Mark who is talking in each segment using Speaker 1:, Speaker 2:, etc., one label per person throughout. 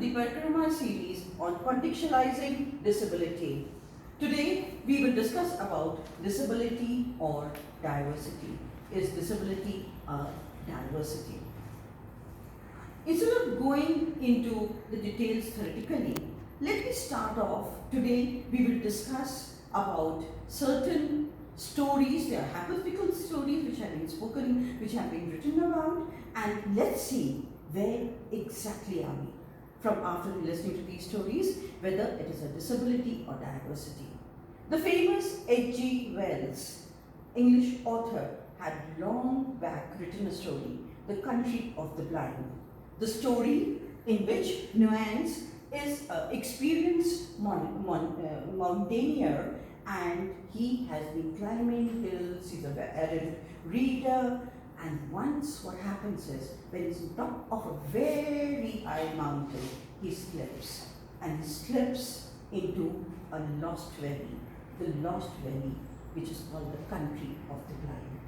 Speaker 1: the Parikrama series on contextualizing disability. Today we will discuss about disability or diversity. Is disability a diversity? Instead of going into the details theoretically, let me start off. Today we will discuss about certain stories. They are hypothetical stories which have been spoken, which have been written about, and let's see where exactly are we from after listening to these stories, whether it is a disability or diversity. The famous H.G. Wells, English author, had long back written a story, The Country of the Blind. The story in which Nuance is an experienced mountaineer, and he has been climbing hills. He's an avid reader, and once what happens is, when he's on top of a very high mountain, he slips, and he slips into a lost valley, the lost valley which is called the country of the blind.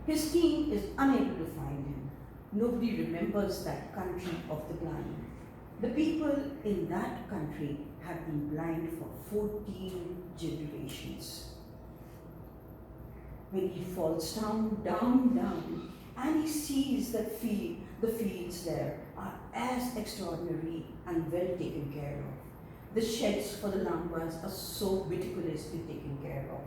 Speaker 1: His team is unable to find him. Nobody remembers that country of the blind. The people in that country have been blind for 14 generations. When he falls down, and he sees that the fields there are as extraordinary and well taken care of. The sheds for the lampas are so meticulously taken care of.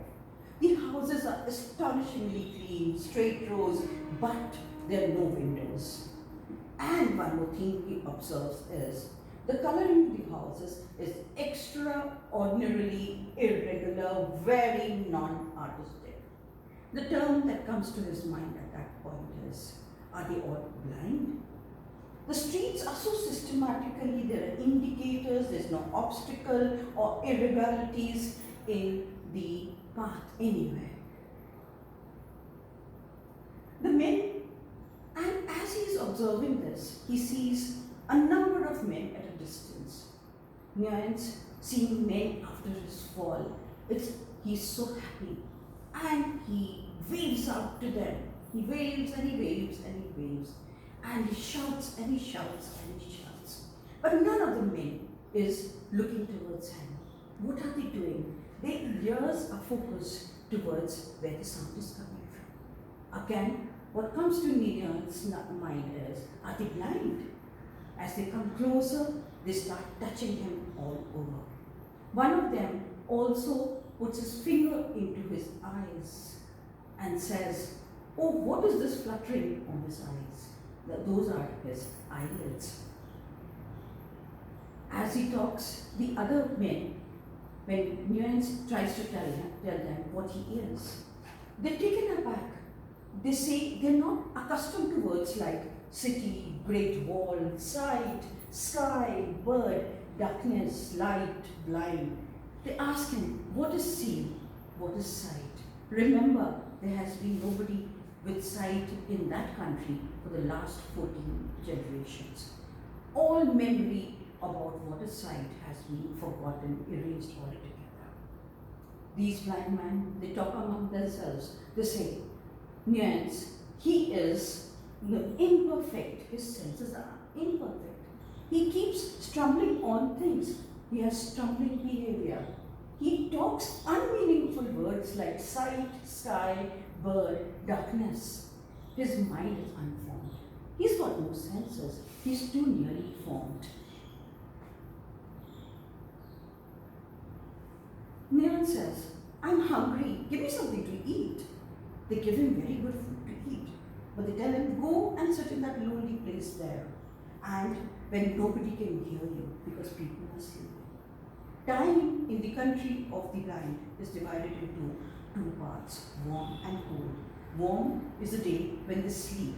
Speaker 1: The houses are astonishingly clean, straight rows, but there are no windows. And one more thing he observes is the coloring of the houses is extraordinarily irregular, very non-artistic. The term that comes to his mind at that point is, are they all blind? The streets are so systematically, there are indicators, there's no obstacle or irregularities in the path anywhere. The men, and as he is observing this, he sees a number of men at a distance. Nuance, seeing men after his fall, he's so happy, and he waves out to them. He waves and he waves and he waves, and he shouts and he shouts and he shouts. But none of the men is looking towards him. What are they doing? Their ears are focused towards where the sound is coming from. Again, what comes to Nuance's mind is, are they blind? As they come closer, they start touching him all over. One of them also puts his finger into his eyes and says, oh, what is this fluttering on his eyes? Those are his eyelids. As he talks, the other men, when Nuance tries to tell them what he is, they're taken aback. They say they're not accustomed to words like city, great wall, sight, sky, bird, darkness, light, blind. They ask him, what is seeing? What is sight? Remember, there has been nobody with sight in that country for the last 14 generations. All memory about what is sight has been forgotten, erased altogether. These blind men, they talk among themselves. They say, Nuance, he is imperfect. His senses are imperfect. He keeps stumbling on things. He has stumbling behavior. He talks unmeaningful words like sight, sky, bird, darkness. His mind is unformed. He's got no senses. He's too nearly formed. Nuance says, I'm hungry. Give me something to eat. They give him very good food to eat. But they tell him, go and sit in that lonely place there. And when nobody can hear you because people are sleeping. Time in the country of the blind is divided into two parts, warm and cold. Warm is the day when they sleep.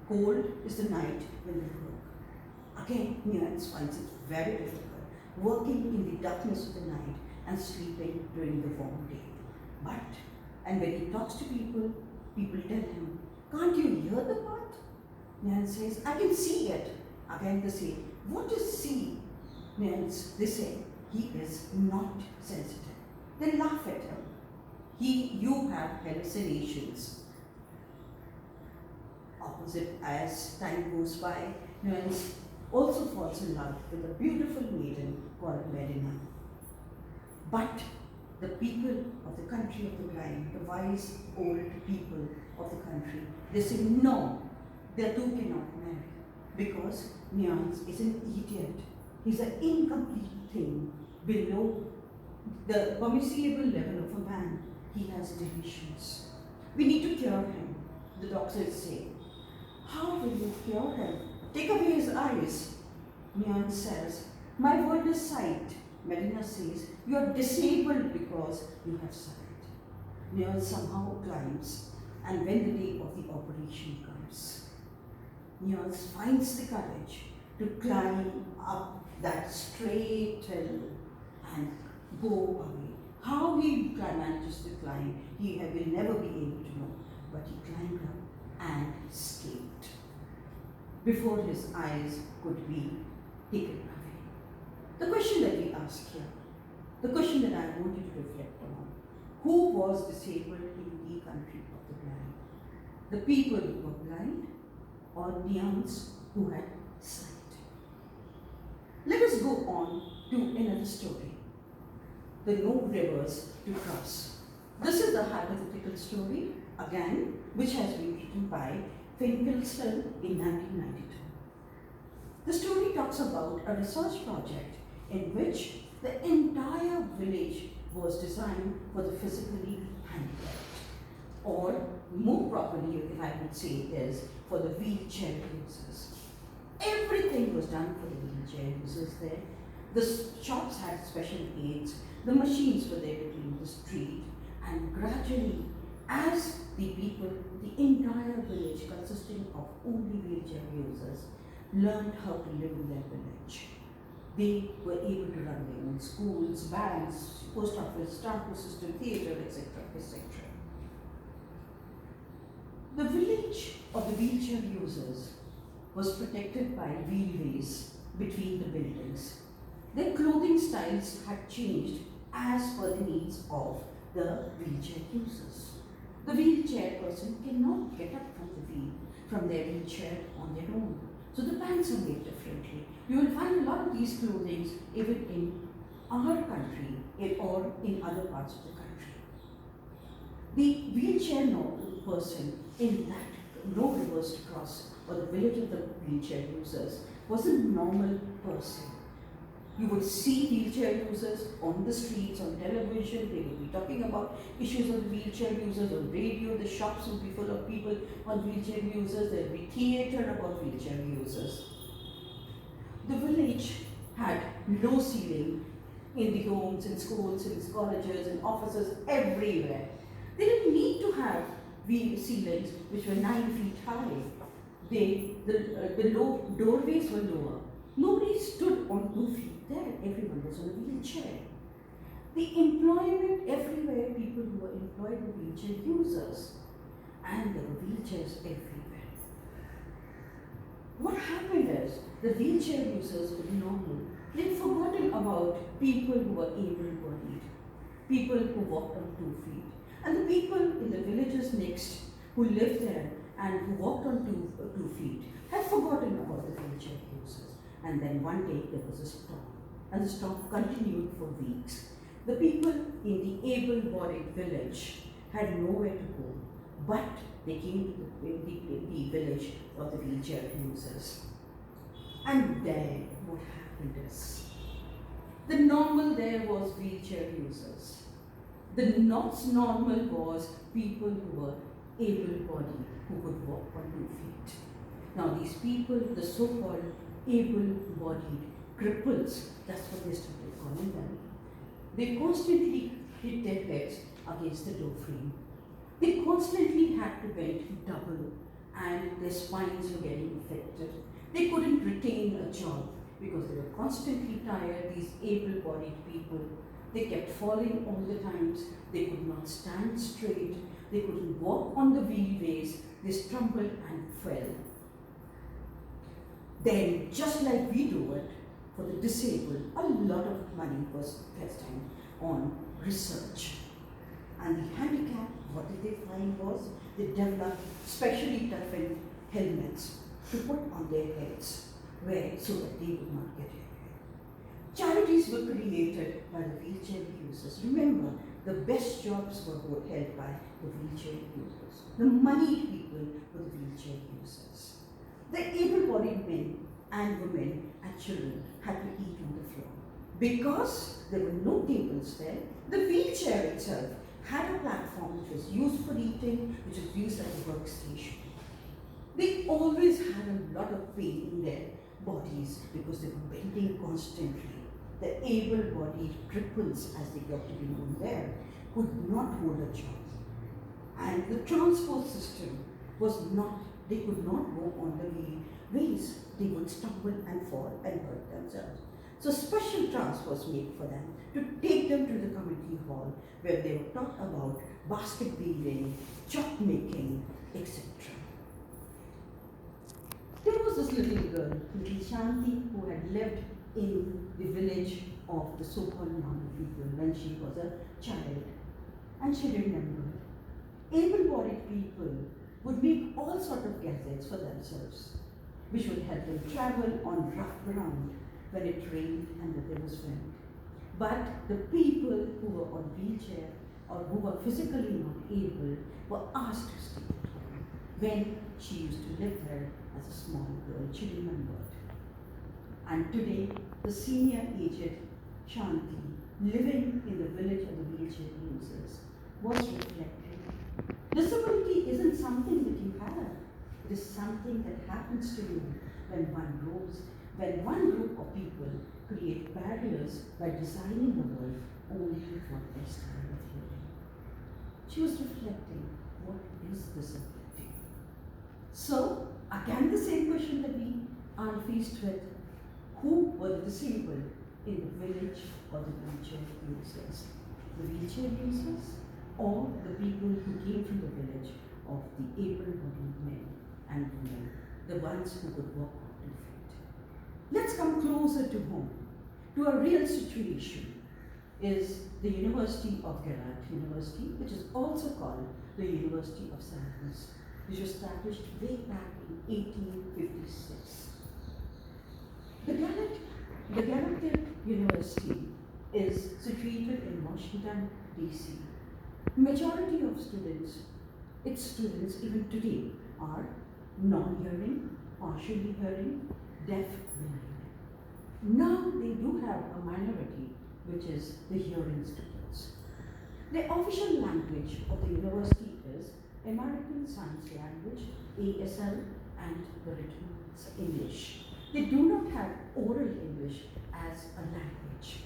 Speaker 1: Cold is the night when they work. Again, Nuance finds it very difficult, working in the darkness of the night and sleeping during the warm day. And when he talks to people, people tell him, can't you hear the path? Nuance says, I can see it. Again they say, what is see? Nuance, they say, he is not sensitive. They laugh at him. You have hallucinations. Opposite, as time goes by, Nuance also falls in love with a beautiful maiden called Medina. But the people of the country of the blind, the wise old people of the country, they say no, the two cannot marry because Nyans is an idiot. He's an incomplete thing below the permissible level of a man. He has delusions. We need to cure him, the doctors say. How will you cure him? Take away his eyes. Nyans says, my word is sight. Medina says, you are disabled because you have sight. Nyans somehow climbs, and when the day of the operation comes, Nyans finds the courage to climb up that straight hill and go away. How he manages to climb, he will never be able to know, but he climbed up and escaped before his eyes could be taken away. The question that we ask here, the question that I want you to reflect on, who was disabled in the country of the blind? The people who were blind or Nyans who had sight? Let us go on to another story, the No Rivers to Cross. This is the hypothetical story, again, which has been written by Finkelstein in 1992. The story talks about a research project in which the entire village was designed for the physically handicapped, or more properly, if I would say, is for the wheelchair users. Everything was done for the wheelchair users there. The shops had special aids, the machines were there to clean the street, and gradually, as the people, the entire village consisting of only wheelchair users, learned how to live in their village. They were able to run their own schools, banks, post office, transport system, theatre, etc., etc. The village of the wheelchair users was protected by wheelways between the buildings. Their clothing styles had changed as per the needs of the wheelchair users. The wheelchair person cannot get up from their wheelchair on their own. So the pants are made differently. You will find a lot of these clothing even in our country or in other parts of the country. The wheelchair person in that No Rivers to Cross, or the village of the wheelchair users, was a normal person. You would see wheelchair users on the streets, on television, they would be talking about issues of wheelchair users on radio, the shops would be full of people on wheelchair users, there would be theatre about wheelchair users. The village had low ceiling in the homes, in schools, in colleges, in offices, everywhere. They didn't need to have ceilings which were 9 feet high. The low doorways were lower. Nobody stood on 2 feet there. Everyone was on a wheelchair. The employment everywhere, people who were employed were wheelchair users. And there were wheelchairs everywhere. What happened is, the wheelchair users were normal. They'd forgotten about people who were able-bodied, people who walked on 2 feet. And the people in the villages next who lived there and who walked on two feet had forgotten about the wheelchair users. And then one day there was a storm, and the storm continued for weeks. The people in the able-bodied village had nowhere to go, but they came to the village of the wheelchair users. And then what happened is, the normal there was wheelchair users. The not normal was people who were able-bodied, who could walk on 2 feet. Now these people, the so-called able-bodied cripples, that's what they started calling them, they constantly hit their heads against the door frame. They constantly had to bend double, and their spines were getting affected. They couldn't retain a job because they were constantly tired, these able-bodied people. They kept falling all the times. They could not stand straight. They couldn't walk on the wheelways. They stumbled and fell. Then, just like we do it for the disabled, a lot of money was invested on research. And the handicap, what did they find was, they developed specially toughened helmets to put on their heads. where so that they would not get it. Charities were created by the wheelchair users. Remember, the best jobs were held by the wheelchair users. The moneyed people were the wheelchair users. The able-bodied men and women and children had to eat on the floor. Because there were no tables there, the wheelchair itself had a platform which was used for eating, which was used as a workstation. They always had a lot of pain in their bodies because they were bending constantly. The able-bodied cripples, as they got to be known there, could not hold a job. And the transport system was not, they could not go on the ways. They would stumble and fall and hurt themselves. So special trams was made for them to take them to the community hall where they were taught about basket weaving, chalk making, etc. There was this little girl, little Shanti, who had lived in the village of the so-called normal people when she was a child. And she remembered, able-bodied people would make all sorts of gadgets for themselves, which would help them travel on rough ground when it rained and that there was wind. But the people who were on wheelchair or who were physically not able were asked to stay at home. When she used to live there as a small girl, she remembered. And today, the senior aged Shanti, living in the village of the wheelchair users, was reflecting. Disability isn't something that you have. It is something that happens to you when one grows, when one group of people create barriers by designing the world only for their style of living. She was reflecting, what is disability? So, again the same question that we are faced with. Who were the disabled in the village or the wheelchair users? The wheelchair users or the people who came from the village of the able-bodied men and women, the ones who could walk on 2 feet. Let's come closer to home, to a real situation. Is the University of Gujarat University, which is also called the University of Science, which was established way back in 1856. The Gujarat University is situated in Washington, D.C. Majority of students, its students even today, are non-hearing, partially hearing, deaf, blind. Now they do have a minority, which is the hearing students. The official language of the university is American Sign Language, ASL, and the written English. They do not have oral English as a language.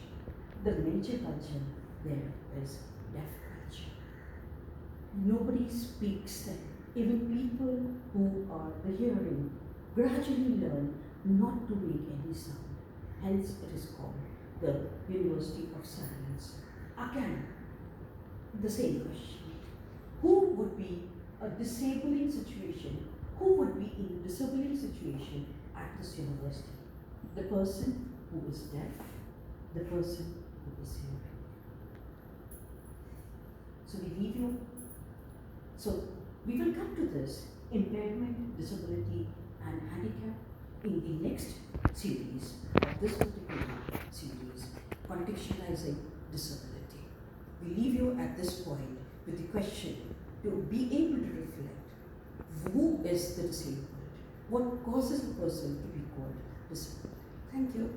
Speaker 1: The major culture there is deaf culture. Nobody speaks them. Even people who are the hearing gradually learn not to make any sound. Hence it is called the University of Science. Again, the same question. Who would be a disabling situation? Who would be in a disabling situation at this university? The person who is deaf, the person who is hearing. So we leave you. So we will come to this impairment, disability, and handicap in the next series of this particular series, Contextualizing Disability. We leave you at this point with the question to be able to reflect, who is the disabled? What causes a person to be called disabled? Thank you.